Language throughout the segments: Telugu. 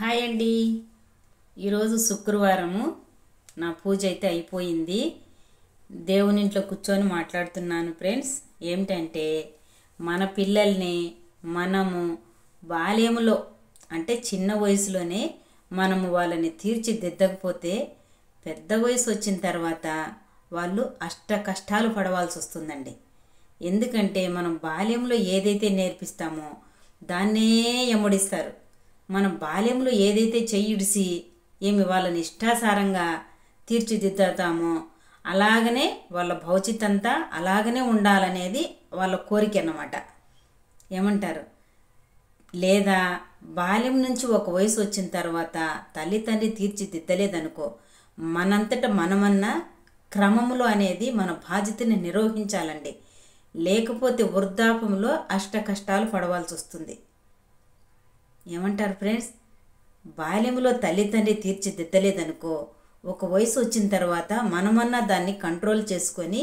హాయ్ అండి. ఈరోజు శుక్రవారము. నా పూజ అయితే అయిపోయింది. దేవుని ఇంట్లో కూర్చొని మాట్లాడుతున్నాను ఫ్రెండ్స్. ఏమిటంటే మన పిల్లల్ని మనము బాల్యములో అంటే చిన్న వయసులోనే మనము వాళ్ళని తీర్చిదిద్దకపోతే పెద్ద వయసు వచ్చిన తర్వాత వాళ్ళు అష్ట కష్టాలు పడవలసి వస్తుందండి. ఎందుకంటే మనం బాల్యంలో ఏదైతే నేర్పిస్తామో దాన్నే ఎమ్మడిస్తారు. మనం బాల్యంలో ఏదైతే చెయ్యిడిసి ఏమి వాళ్ళని ఇష్టాసారంగా తీర్చిదిద్దుతామో అలాగనే వాళ్ళ భవిష్యత్ అంతా అలాగనే ఉండాలనేది వాళ్ళ కోరిక అన్నమాట. ఏమంటారు? లేదా బాల్యం నుంచి ఒక వయసు వచ్చిన తర్వాత తల్లి తండ్రి తీర్చిదిద్దలేదనుకో, మనంతట మనమన్నా క్రమములో అనేది మన బాధ్యతని నిర్వహించాలండి. లేకపోతే వృద్ధాపంలో అష్ట కష్టాలు పడవలసి వస్తుంది. ఏమంటారు ఫ్రెండ్స్? బాల్యంలో తల్లిదండ్రి తీర్చిదిద్దలేదనుకో, ఒక వయసు వచ్చిన తర్వాత మనమన్నా దాన్ని కంట్రోల్ చేసుకొని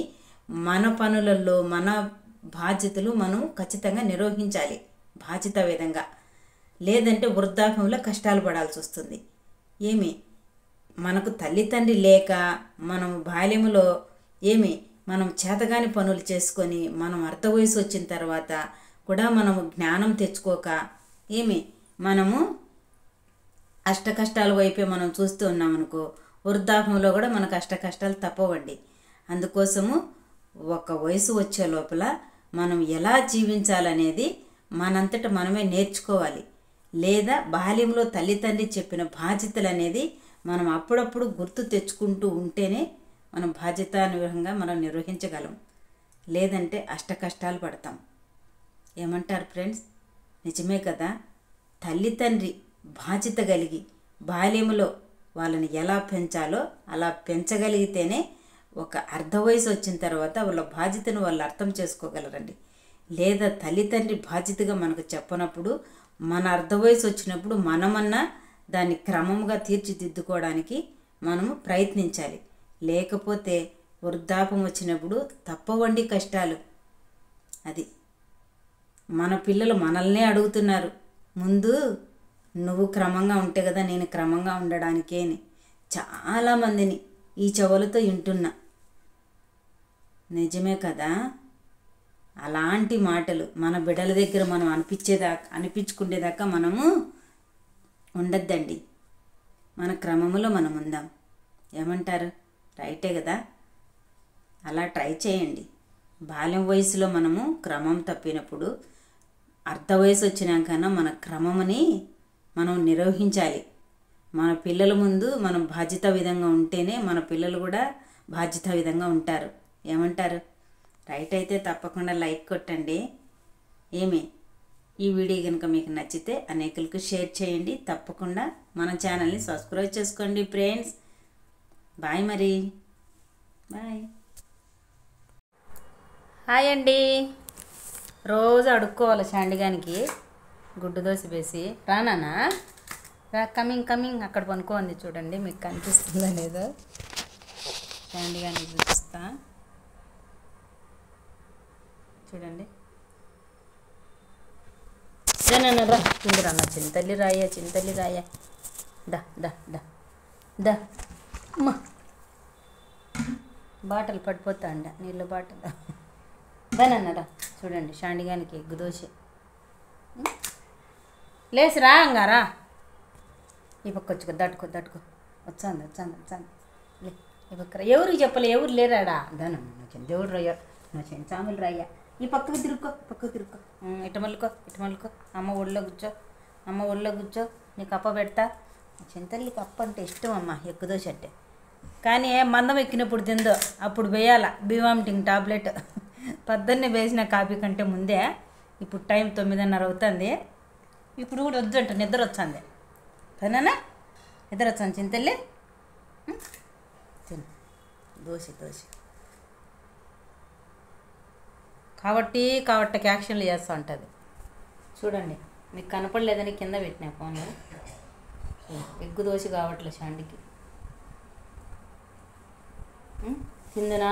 మన పనులలో మన బాధ్యతలు మనం ఖచ్చితంగా నిర్వహించాలి బాధ్యత విధంగా. లేదంటే వృద్ధాప్యంలో కష్టాలు పడాల్సి వస్తుంది. మనకు తల్లిదండ్రి లేక మనం బాల్యములో మనం చేతగాని పనులు చేసుకొని మనం అర్ధ వయసు వచ్చిన తర్వాత కూడా మనము జ్ఞానం తెచ్చుకోక మనము అష్ట కష్టాల వైపే మనం చూస్తూ ఉన్నామనుకో, వృద్ధాప్యంలో కూడా మనకు అష్ట కష్టాలు తప్పవండి. అందుకోసము ఒక వయసు వచ్చే లోపల మనం ఎలా జీవించాలనేది మనంతట మనమే నేర్చుకోవాలి. లేదా బాల్యంలో తల్లిదండ్రి చెప్పిన బాధ్యతలు అనేది మనం అప్పుడప్పుడు గుర్తు తెచ్చుకుంటూ ఉంటేనే మనం బాధ్యతానుగుణంగా మనం నిర్వహించగలం. లేదంటే అష్ట కష్టాలు పడతాం. ఏమంటారు ఫ్రెండ్స్? నిజమే కదా. తల్లిదండ్రి బాధ్యత కలిగి బాల్యంలో వాళ్ళని ఎలా పెంచాలో అలా పెంచగలిగితేనే ఒక అర్ధ వయసు వచ్చిన తర్వాత వాళ్ళ బాధ్యతను వాళ్ళు అర్థం చేసుకోగలరండి. లేదా తల్లిదండ్రి బాధ్యతగా మనకు చెప్పనప్పుడు మన అర్ధ వయసు వచ్చినప్పుడు మనమన్నా దాన్ని క్రమంగా తీర్చిదిద్దుకోవడానికి మనము ప్రయత్నించాలి. లేకపోతే వృద్ధాపం వచ్చినప్పుడు తప్పవండి కష్టాలు. అది మన పిల్లలు మనల్నే అడుగుతున్నారు, ముందు నువ్వు క్రమంగా ఉంటే కదా నేను క్రమంగా ఉండడానికే అని చాలామందిని ఈ చెవులతో వింటున్నా. నిజమే కదా. అలాంటి మాటలు మన బిడ్డల దగ్గర మనం అనిపించుకునేదాకా మనము ఉండద్దండి. మన క్రమములో మనం ఉందాం. ఏమంటారు? రైటే కదా. అలా ట్రై చేయండి. బాల్యం వయసులో మనము క్రమం తప్పినప్పుడు అర్ధ వయసు వచ్చినాకన్నా మన క్రమముని మనం నిర్వహించాలి. మన పిల్లల ముందు మనం బాధ్యత విధంగా ఉంటేనే మన పిల్లలు కూడా బాధ్యత విధంగా ఉంటారు. ఏమంటారు? రైట్ అయితే తప్పకుండా లైక్ కొట్టండి. ఈ వీడియో కనుక మీకు నచ్చితే అనేకులకు షేర్ చేయండి. తప్పకుండా మన ఛానల్ని సబ్స్క్రైబ్ చేసుకోండి ఫ్రెండ్స్. బాయ్ మరి. బాయ్. హాయ్ అండి. రోజు అడుక్కోవాలి చాండిగానికి గుడ్డు దోశ వేసి. రానా కమింగ్ అక్కడ పనుకోండి. చూడండి మీకు కనిపిస్తుందా లేదో. చాండిగానికి చూపిస్తా చూడండి. రా కిందరన్న చింతల్లి రాయ దా దా దా దా అమ్మా. బాటలు పడిపోతా అండ నీళ్ళ బాటలు. దానన్నరా చూడండి షాండిగానికి ఎగ్గు దోశ. లేచి రా అంగారా. ఈ పక్క వచ్చుకో దట్టుకో వచ్చాంది లే. ఈ పక్క ఎవరికి చెప్పలే, ఎవరు లేరాడా. దానమ్మ దేవుడు రయ్య నా చాములు రాయ్య. ఈ పక్కకు తిరుక్కో ఇటు మల్లుకో. అమ్మ ఒళ్ళో కూర్చో. నీకు అప్ప పెడతా. చింతల్లికి అప్ప అంటే ఇష్టం అమ్మ, ఎగ్గు దోశ అంటే. కానీ మందం ఎక్కినప్పుడు తిందో అప్పుడు వేయాల బీవామిటింగ్ టాబ్లెట్. పొద్దున్నే వేసిన కాఫీ కంటే ముందే. ఇప్పుడు టైం 9:30 అవుతుంది. ఇప్పుడు కూడా వద్దంట, నిద్ర వచ్చింది. పనేనా నిద్ర వచ్చాను చింతల్లి. తిను దోశ కాబట్టి యాక్షన్లు చేస్తూ ఉంటుంది. చూడండి మీకు కనపడలేదని కింద పెట్టినా ఫోన్లో. ఎగ్గు దోశ కావట్లే షాండికి. తిందునా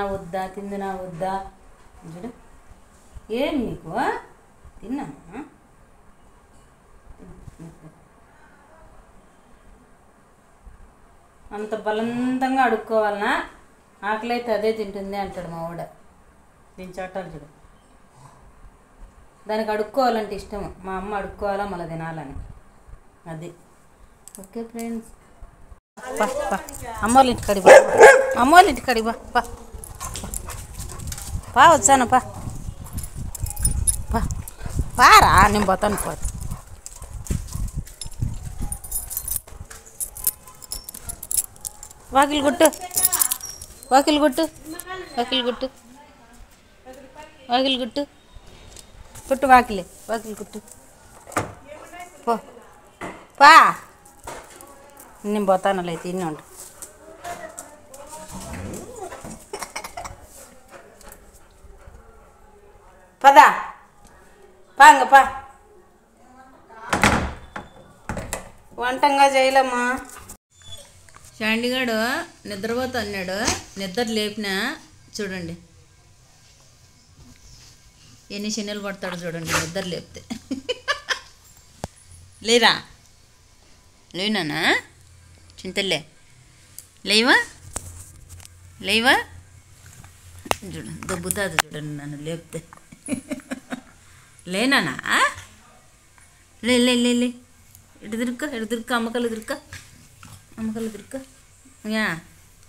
వద్దా చూడు. ఏం నీకు తిన్నా అంత బలవంతంగా అడుక్కోవాలనా? ఆకలి అయితే అదే తింటుంది అంటాడు మా వాడు. దీని చట్టాలు చూడు. దానికి అడుక్కోవాలంటే ఇష్టము. మా అమ్మ అడుక్కోవాలా మళ్ళీ తినాలని. అది ఓకే ఫ్రెండ్స్. అమ్మోళ్ళ ఇంటి కడిగి అమ్మోళ్ళ ఇంటి కడిగి పా వచ్చాను పారా నేను పోతాను వాకిలి గుట్టు వాకిలి గుట్టు వాకిలి గుట్టు వాకిలి గుట్టు గుట్టు వాకిలి గుట్టు పా నేను పోతాను అయితే ఇన్ని ఉండు. పదా పా వంటంగా చేయలేమ్మా. శాండిగాడు నిద్రపోతా అన్నాడు. నిద్ర లేపినా చూడండి ఎన్ని చిన్నలు పడతాడు చూడండి నిద్ర లేపితే. లేరా లేనానా చింతలే లేవా చూడండి దొబ్బుతుంది చూడండి నన్ను లేపితే. లేనానా లే లే లే లే ఇటు తిరుక్క అమ్మకలు తిరుక్క యా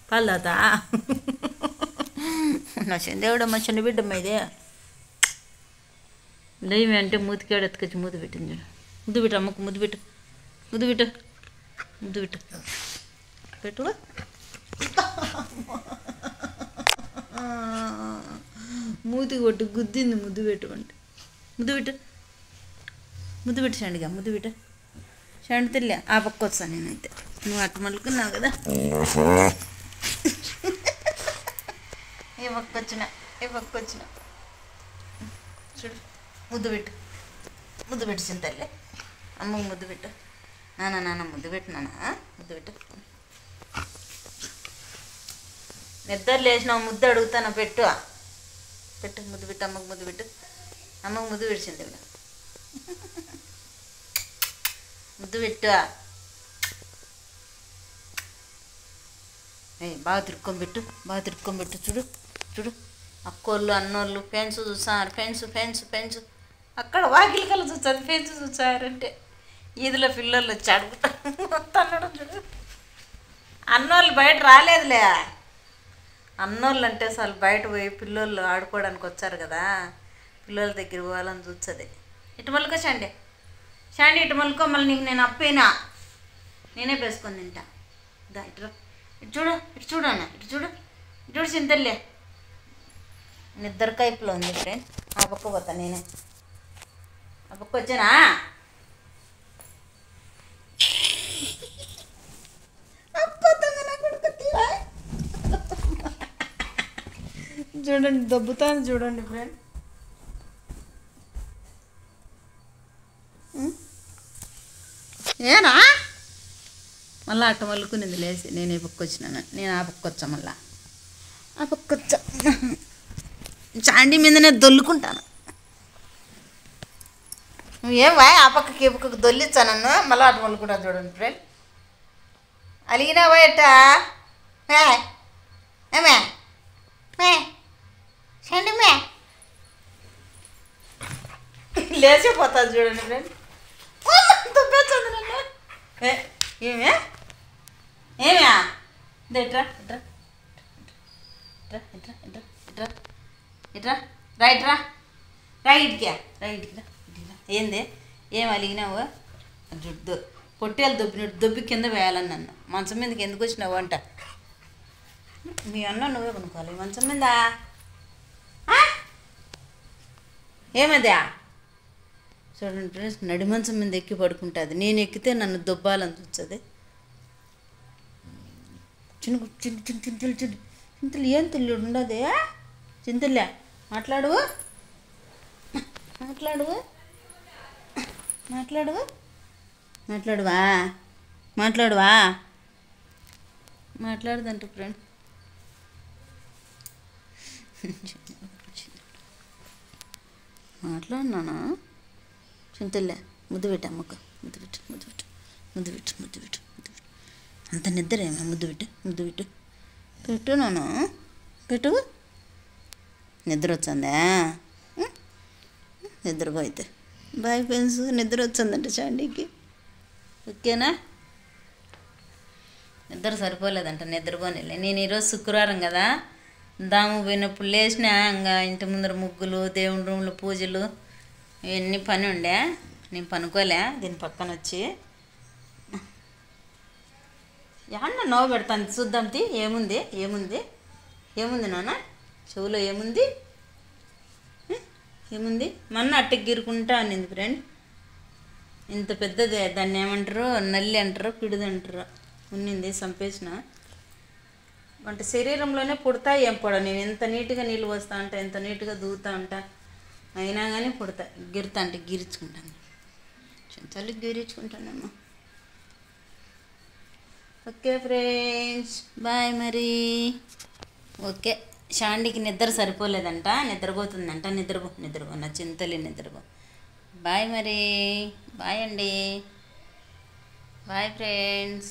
పాలు తాత నా దేవుడమ్మ చిన్న బిడ్డమ్మ ఇదే. లేవి అంటే మూతికాడు ఎత్తుకొచ్చి మూతి పెట్టింది చూడు. ముద్దు పెట్టు అమ్మకు ముద్దు పెట్టు పెట్టు మూతి కొట్టు గుద్దింది. ముద్దు పెట్టు అంటే ముద్దు పెట్టు శాండిగా ముద్దు పెట్టు. శాండి తెల్లే ఆ పక్క వస్తాను నేనైతే. నువ్వు అట్ట మలుకున్నావు కదా. ఏ పక్క వచ్చిన చూడు ముద్దు పెట్టు చింతల్లే. అమ్మకు ముద్దు పెట్టు. నాన్న ముద్దు పెట్టు ముద్దు పెట్టు. నిద్ర లేచినావు ముద్దు అడుగుతాను పెట్టు ముద్దు పెట్టు అమ్మకు ముద్దు పెట్టింది ఇప్పుడు. ముద్దు పెట్టు. బాగా తిరుక్కొని పెట్టు చూడు అక్కోళ్ళు అన్నోళ్ళు ఫెన్స్ చూసారు. ఫెన్స్ అక్కడ వాకిలి కల్లా చూస్తారు. ఫెన్స్ చూసారంటే ఈదులో పిల్లలు వచ్చి అడుగుతారు చూడు. అన్నోళ్ళు బయట రాలేదులే. అన్నోళ్ళు అంటే అసలు బయట పోయి పిల్లలు ఆడుకోవడానికి వచ్చారు కదా, పిల్లల దగ్గర పోవాలని చూస్తుంది. ఇటు మలుకో శాండి ఇటు మలుకో. మళ్ళీ నీకు నేను అప్పేనా నేనే వేసుకొని తింటా. ఇటు చూడు అన్న ఇటు చూడు చింతల్లే. నిద్ర కైపులో ఉంది ఫ్రెండ్. ఆ పక్క పోతా నేనే. ఆ పక్క వచ్చానా చూడండి దొబ్బుతాను చూడండి ఫ్రెండ్. ఏనా మళ్ళీ అట్ట మల్లుకునింది లేచి. నేను ఈ పక్క వచ్చినాను. నేను ఆ పక్క వచ్చా. మళ్ళా ఆ పక్క వచ్చా. చాండి మీద నేను దొల్లుకుంటాను. నువ్వేమా ఆ పక్కకి ఈ పక్కకి దొల్లిచ్చా నన్ను. మళ్ళీ అటు మల్లుకుంటా చూడండి ఫ్రెండ్. అలిగినావా ఎట్టా ఏమే చండి లేచిపోతుంది చూడండి ఫ్రెండ్. దుబ్బేస్తుంది నన్ను. ఏమే ఇట్రా రైట్కి ఏంది ఏం అలిగినావు? జుడ్డు పొట్టేలు దొబ్బి కింద వేయాలని నన్ను. మంచం మీదకి ఎందుకు వచ్చినావు అంట. మీ అన్న నువ్వే కొనుక్కోవాలి మంచం మీద. ఏమదా చూడండి ఫ్రెండ్స్, నడి మంచం మీద ఎక్కి పడుకుంటుంది. నేను ఎక్కితే నన్ను దొబ్బాలని చూస్తుంది. చింతలు ఏం తెలియదు ఉండదే. చింతలే మాట్లాడువా మాట్లాడదంట ఫ్రెండ్. మాట్లాడినానా చింతలే. ముద్దు పెట్టు అమ్మకు ముద్దు పెట్టు అంత నిద్ర ఏమో. ముద్దు పెట్టు, ముద్దు పెట్టు, పెట్టు నాను, పెట్టు. నిద్ర వచ్చిందా? నిద్రపో అయితే. బాయ్ ఫ్రెండ్స్, నిద్ర వచ్చిందంట చాండీకి. ఓకేనా? నిద్ర సరిపోలేదంట, నిద్రపోనిలే. నేను ఈరోజు శుక్రవారం కదా, దాము పోయినప్పుడు లేచిన ఇంకా ఇంటి ముందర ముగ్గులు, దేవుని రూమ్లో పూజలు, ఇవన్నీ పని ఉండే. నేను పనుకోలే. దీని పక్కన వచ్చి ఏమన్నా నవ్వు పెడతాను చూద్దాం. ఏముంది ఏముంది ఏముంది నాన్న చెవులో? ఏముంది ఏముంది? మొన్న అట్టకి గిరుకుంటా అనింది ఫ్రెండ్. ఇంత పెద్దదే, దాన్ని ఏమంటారు, నల్లి అంటారు, పిడిది అంటారు. ఉన్నింది, చంపేసిన. అంటే శరీరంలోనే పుడతా ఏం పడ. నేను ఎంత నీట్గా నీళ్ళు పోస్తా ఉంటా, ఎంత నీట్గా దూతా ఉంటా, అయినా కానీ పుడతా. గిరుతా అంటే గిరించుకుంటాను, చింతలు గిరించుకుంటానమ్మా. ఓకే ఫ్రెండ్స్, బాయ్ మరి. ఓకే, షాండీకి నిద్ర సరిపోలేదంట, నిద్రపోతుందంట. నిద్రపో నిద్రపో నా చింతలి, నిద్రపో. బాయ్ మరి, బాయ్ అండి, బాయ్ ఫ్రెండ్స్.